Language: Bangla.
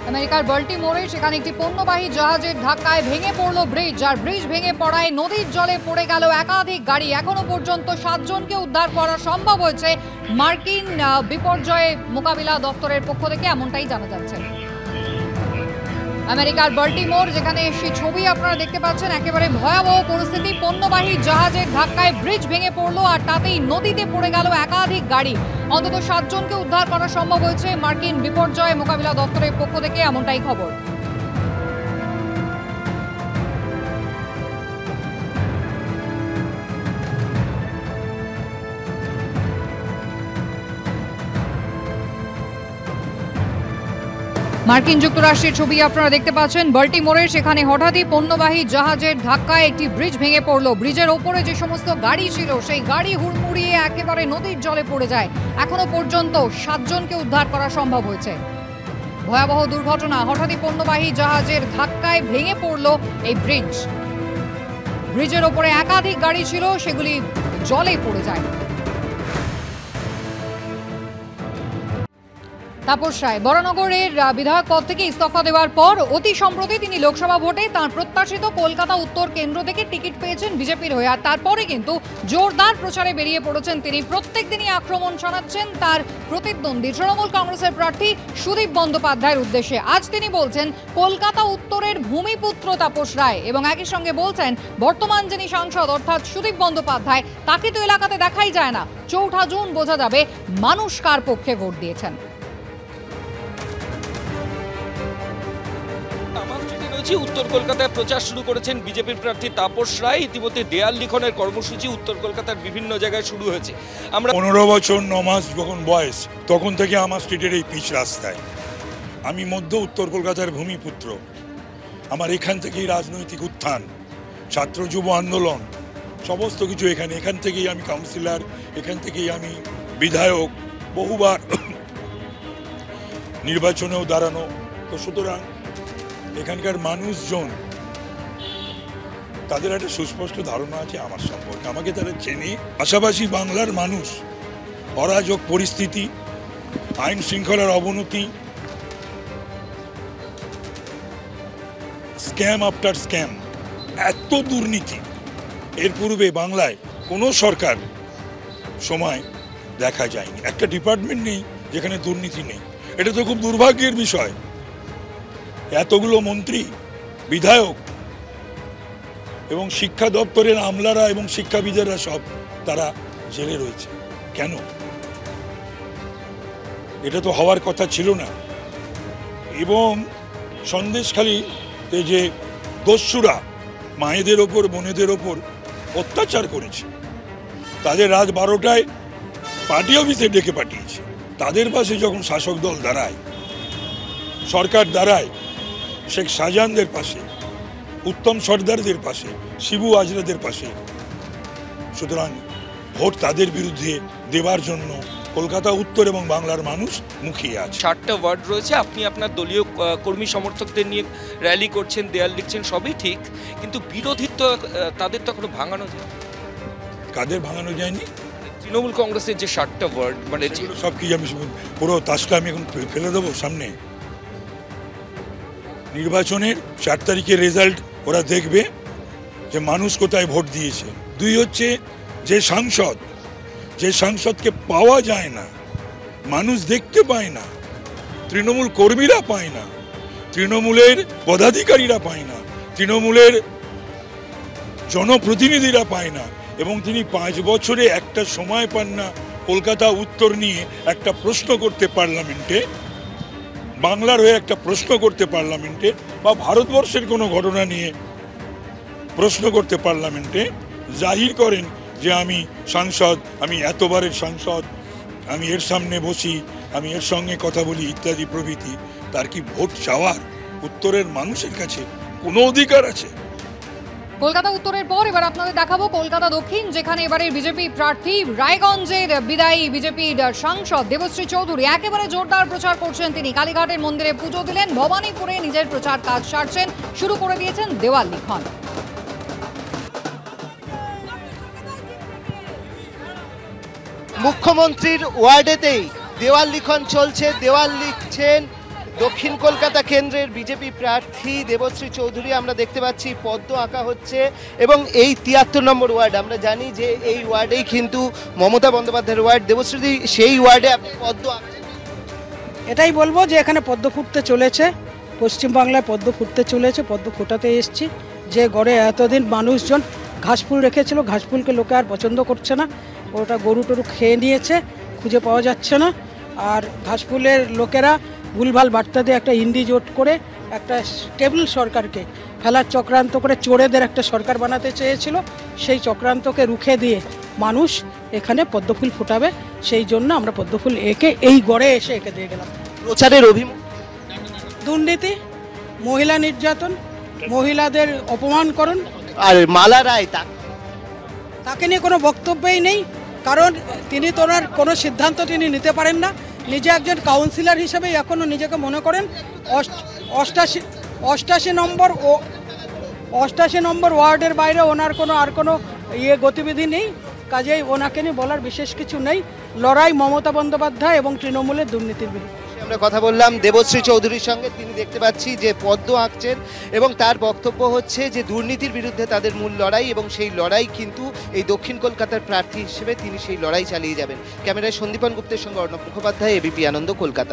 আমেরিকার বাল্টিমোরে সেখানে একটি পণ্যবাহী জাহাজের ধাক্কায় ভেঙে পড়ল ব্রিজ। আর ব্রিজ ভেঙে পড়ায় নদীর জলে পড়ে গেল একাধিক গাড়ি। এখনো পর্যন্ত 7 জনকে উদ্ধার করা সম্ভব হয়েছে মার্কিন বিপর্যয় মোকাবিলা দপ্তরের পক্ষ থেকে, এমনটাই জানা যাচ্ছে। আমেরিকার বাল্টিমোর, যেখানে সেই ছবি আপনারা দেখতে পাচ্ছেন, একেবারে ভয়াবহ পরিস্থিতি। পণ্যবাহী জাহাজের ধাক্কায় ব্রিজ ভেঙে পড়লো আর তাতেই নদীতে পড়ে গেল একাধিক গাড়ি। অন্তত 7 জনকে উদ্ধার করা সম্ভব হয়েছে মার্কিন বিপর্যয় মোকাবিলা দপ্তরের পক্ষ থেকে, এমনটাই খবর। মার্কিন যুক্তরাষ্ট্রের ছবি আপনারা দেখতে পাচ্ছেন বাল্টিমোরে, সেখানে হঠাৎই পণ্যবাহী জাহাজের ধাক্কায় একটি ব্রিজ ভেঙে পড়লো। ব্রিজের ওপরে যে সমস্ত গাড়ি ছিল সেই গাড়ি হুড়মুড়িয়ে একেবারে নদীর জলে পড়ে যায়। এখনো পর্যন্ত 7 জনকে উদ্ধার করা সম্ভব হয়েছে। ভয়াবহ দুর্ঘটনা, হঠাৎই পণ্যবাহী জাহাজের ধাক্কায় ভেঙে পড়লো এই ব্রিজ। ব্রিজের ওপরে একাধিক গাড়ি ছিল, সেগুলি জলে পড়ে যায়। তাপস রায় বরানগরের বিধায়ক পদ থেকে ইস্তফা দেওয়ার পর অতি সম্প্রতি তিনি লোকসভা ভোটে তাঁর প্রত্যাশিত কলকাতা উত্তর কেন্দ্র থেকে টিকিট পেয়েছেন বিজেপির হয়ে। আর তারপরে কিন্তু জোরদার প্রচারে বেরিয়ে পড়েছেন তিনি। প্রত্যেক দিনই আক্রমণ শোনাচ্ছেন তার প্রতিদ্বন্দ্বী তৃণমূল কংগ্রেসের প্রার্থী সুদীপ বন্দ্যোপাধ্যায়ের উদ্দেশ্যে। আজ তিনি বলছেন কলকাতা উত্তরের ভূমিপুত্র তাপস রায়, এবং একই সঙ্গে বলছেন বর্তমান যিনি সাংসদ অর্থাৎ সুদীপ বন্দ্যোপাধ্যায়, তাকে তো এলাকাতে দেখাই যায় না। 4 জুন বোঝা যাবে মানুষ কার পক্ষে ভোট দিয়েছেন। উত্তর কলকাতায় প্রচার শুরু করেছেন বিজেপির প্রার্থী তাপস রায়। ইতিমধ্যে দেয়াল লিখনের কর্মসূচি উত্তর কলকাতার বিভিন্ন জায়গায় শুরু হয়েছে। আমরা 15 বছর 9 মাস যখন বয়স, তখন থেকে আমার স্ট্রিটের এই পিচ রাস্তায়। আমি মধ্য উত্তর কলকাতার ভূমিপুত্র। আমার এখান থেকেই রাজনৈতিক উত্থান, ছাত্র যুব আন্দোলন, সমস্ত কিছু এখান থেকেই আমি কাউন্সিলর, এখান থেকেই আমি বিধায়ক, বহুবার নির্বাচনেও দাঁড়ানো। তো সুতরাং এখানকার মানুষজন, তাদের একটা সুস্পষ্ট ধারণা আছে আমার সম্পর্কে, আমাকে তারা চেনে। পাশাপাশি বাংলার মানুষ অরাজক পরিস্থিতি, আইন শৃঙ্খলার অবনতি, স্ক্যাম আফটার স্ক্যাম, এত দুর্নীতি এর পূর্বে বাংলায় কোনো সরকার সময় দেখা যায়নি। একটা ডিপার্টমেন্ট নেই যেখানে দুর্নীতি নেই। এটা তো খুব দুর্ভাগ্যের বিষয়। এতগুলো মন্ত্রী, বিধায়ক এবং শিক্ষা দপ্তরের আমলারা এবং শিক্ষাবিদেরা সব তারা জেলে রয়েছে। কেন? এটা তো হওয়ার কথা ছিল না। এবং সন্দেশখালীতে যে দস্যুরা মায়েদের ওপর, বোনেদের ওপর অত্যাচার করেছে, তাদের রাত 12টায় পার্টি অফিসে ডেকে পাঠিয়েছে। তাদের পাশে যখন শাসক দল দাঁড়ায়, সরকার দাঁড়ায়, শেখ শাহজাহানদের পাশে, উত্তম সর্দারদের পাশে, শিবু আজরাদের পাশে, সুতরাং ভোট তাদের বিরুদ্ধে দেবার জন্য কলকাতা উত্তর এবং বাংলার মানুষ মুখিয়ে আছে। 7টা ওয়ার্ড রয়েছে, আপনি আপনার দলীয় কর্মী সমর্থকদের নিয়ে র্যালি করছেন, দেয়াল লিখছেন, সবই ঠিক, কিন্তু বিরোধী তো তাদের তো এখনো ভাঙানো যায়। কাদের ভাঙানো যায়নি? তৃণমূল কংগ্রেসের যে 7টা ওয়ার্ড, মানে সব কি আমি পুরো তাসটা আমি এখন ফেলে দেবো সামনে। নির্বাচনের 4 তারিখের রেজাল্ট ওরা দেখবে যে মানুষ কোথায় ভোট দিয়েছে। 2 হচ্ছে যে সাংসদকে পাওয়া যায় না, মানুষ দেখতে পায় না, তৃণমূল কর্মীরা পায় না, তৃণমূলের পদাধিকারীরা পায় না, তৃণমূলের জনপ্রতিনিধিরা পায় না, এবং তিনি 5 বছরে একটা সময় পান না কলকাতা উত্তর নিয়ে একটা প্রশ্ন করতে পার্লামেন্টে, বাংলার হয়ে একটা প্রশ্ন করতে পার্লামেন্টে, বা ভারতবর্ষের কোনো ঘটনা নিয়ে প্রশ্ন করতে পার্লামেন্টে, জাহির করেন যে আমি সাংসদ, আমি এতবারের সাংসদ, আমি এর সামনে বসি, আমি এর সঙ্গে কথা বলি ইত্যাদি প্রভৃতি। তার কি ভোট চাওয়ার উত্তরের মানুষের কাছে কোনো অধিকার আছে? কলকাতা উত্তরের পর এবার আপনাদের দেখাবো কলকাতা দক্ষিণ, যেখানে এবারে বিজেপি প্রার্থী রায়গঞ্জের বিদায়ী বিজেপির সাংসদ দেবশ্রী চৌধুরী একেবারে জোরদার প্রচার করছেন। তিনি কালীঘাটের মন্দিরে পুজো দিলেন, ভবানীপুরে নিজের প্রচার কাজ সারছেন, শুরু করে দিয়েছেন দেওয়াল লিখন। মুখ্যমন্ত্রীর ওয়ার্ডেতেই দেওয়াল লিখন চলছে। দেওয়াল লিখছেন দক্ষিণ কলকাতা কেন্দ্রের বিজেপি প্রার্থী দেবশ্রী চৌধুরী আমরা দেখতে পাচ্ছি পদ্ম আঁকা হচ্ছে এবং এই ৭৩ নম্বর ওয়ার্ড আমরা জানি যে এই ওয়ার্ডেই কিন্তু মমতা বন্দ্যোপাধ্যায়ের ওয়ার্ড। দেবশ্রী, সেই ওয়ার্ডে আপনি পদ্ম আঁকছেন। এটাই বলবো যে এখানে পদ্ম ফুটতে চলেছে, পশ্চিমবাংলায় পদ্ম ফুটতে চলেছে, পদ্ম ফোটাতে এসছি। যে গড়ে এতদিন মানুষজন ঘাসফুল রেখেছিল, ঘাসফুলকে লোকে আর পছন্দ করছে না, ওটা গরু টরু খেয়ে নিয়েছে, খুঁজে পাওয়া যাচ্ছে না। আর ঘাসফুলের লোকেরা ভুলভাল বার্তা দিয়ে একটা ইন্ডি জোট করে একটা স্টেবল সরকারকে ফেলার চক্রান্ত করে চোরেদের একটা সরকার বানাতে চেয়েছিল। সেই চক্রান্তকে রুখে দিয়ে মানুষ এখানে পদ্মফুল ফোটাবে, সেই জন্য আমরা পদ্মফুল এঁকে এই গড়ে এসে এঁকে দিয়ে গেলাম। প্রচারের অভিমুখ দুর্নীতি, মহিলা নির্যাতন, মহিলাদের অপমানকরণ। আর মালা রায় তাকে নিয়ে কোনো বক্তব্যই নেই, কারণ তিনি তো ওনার কোনো সিদ্ধান্ত তিনি নিতে পারেন না। নিজে একজন কাউন্সিলর হিসেবে এখনও নিজেকে মনে করেন। 88 নম্বর ওয়ার্ডের বাইরে ওনার কোনো গতিবিধি নেই, কাজেই ওনাকে নিয়ে বলার বিশেষ কিছু নেই। লড়াই মমতা বন্দ্যোপাধ্যায় এবং তৃণমূলের দুর্নীতির বিরুদ্ধে। আমরা কথা বললাম দেবশ্রী চৌধুরীর সঙ্গে, তিনি দেখতে পাচ্ছি যে পদ্ম আঁকছেন এবং তার বক্তব্য হচ্ছে যে দুর্নীতির বিরুদ্ধে তাদের মূল লড়াই এবং সেই লড়াই কিন্তু এই দক্ষিণ কলকাতার প্রার্থী হিসেবে তিনি সেই লড়াই চালিয়ে যাবেন। ক্যামেরায় সন্দীপন গুপ্তের সঙ্গে অর্ণব মুখোপাধ্যায়, এবিপি আনন্দ, কলকাতা।